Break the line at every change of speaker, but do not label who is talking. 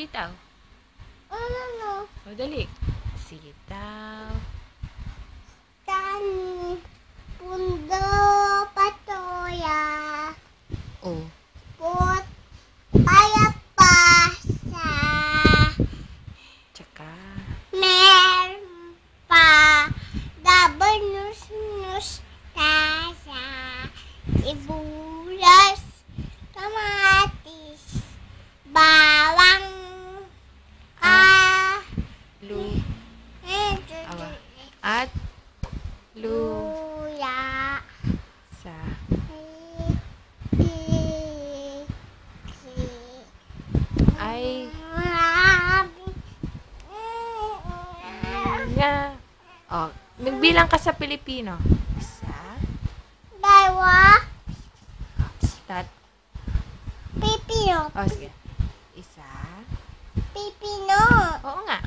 Sitaw.
Ano?
O, dali. Sitaw.
Tani. Pundo. Patoya.
O.
Put. Ayapasa.
Tsaka.
Meron pa. Double nus-nus. Tasa. Ibulas. Kamatis. Bawang.
Lu. Awa. At. Lu.
Luya.
Sa. Ay. Nga. O. Nagbilang ka sa Pilipino. Isa.
Dalawa.
Tat.
Pipino.
O, sige. Isa.
Pipino.
Oo nga.